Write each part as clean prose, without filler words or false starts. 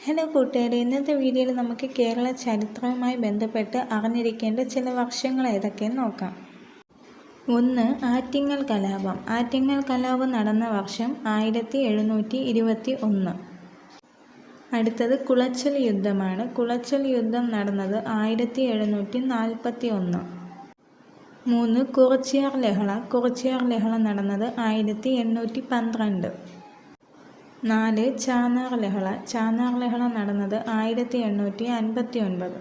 Hello കൂട്ടുകാരെ, ഇന്നത്തെ വീഡിയോയിൽ നമുക്ക് കേരള ചരിത്രവുമായി ബന്ധപ്പെട്ട് അറിഞ്ഞിരിക്കേണ്ട ചില വർഷങ്ങൾ ഏതൊക്കെയെന്ന് നോക്കാം. 1. ആറ്റിങ്ങൽ കലാപം. ആറ്റിങ്ങൽ കലാപം നടന്ന വർഷം 1721. അടുത്തത് കുളച്ചൽ യുദ്ധമാണ്. കുളച്ചൽ യുദ്ധം നടന്നത് 1741. 3. കുറിച്യർ ലഹള. കുറിച്യർ ലഹള നടന്നത് 1812. 4. ചാന്നാർ ലഹള. ചാന്നാർ ലഹള നടന്നത് 1859.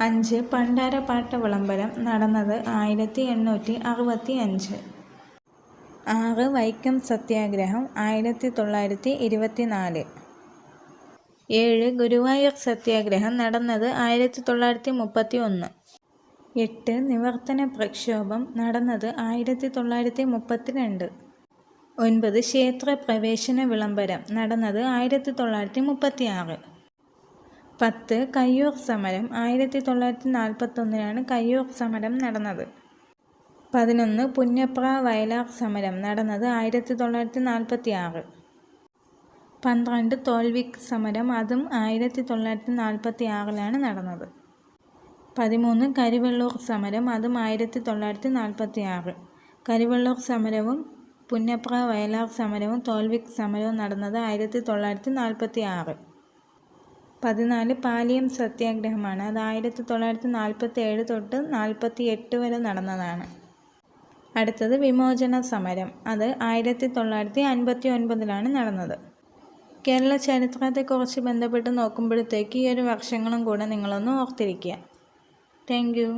5. പണ്ടാരപ്പാട്ട വിളംബരം നടന്നത് 1865. 6. വൈക്കം സത്യാഗ്രഹം 1924. 7. ഗുരുവായൂർ സത്യാഗ്രഹം നടന്നത് 1931. 8. നിവർത്തന പ്രക്ഷോഭം നടന്നത് 1932. 9. ക്ഷേത്ര പ്രവേശന വിളംബരം നടന്നത് 1936. 10. കയ്യൂർ സമരം. 1941 കയ്യൂർ സമരം നടന്നത്. 11. പുന്നപ്ര വയലാർ സമരം നടന്നത് 1946. 12. തോൽവിക്ക് സമരം, അതും 1946 നടന്നത്. 13. കരിവെള്ളൂർ സമരം, അതും 1946. കരിവെള്ളൂർ സമരവും പുന്നപ്ര വയലാർ സമരവും തോൽവിക്ക് സമരവും നടന്നത് 1946. 14. പാലിയം സത്യാഗ്രഹമാണ്. അത് 1947 തൊട്ട് 48 വരെ നടന്നതാണ്. അടുത്തത് വിമോചന സമരം. അത് 1959 നടന്നത്. കേരള ചരിത്രത്തെക്കുറിച്ച് ബന്ധപ്പെട്ട് നോക്കുമ്പോഴത്തേക്ക് ഈ ഒരു വർഷങ്ങളും കൂടെ നിങ്ങളൊന്ന് ഓർത്തിരിക്കുക. Thank you.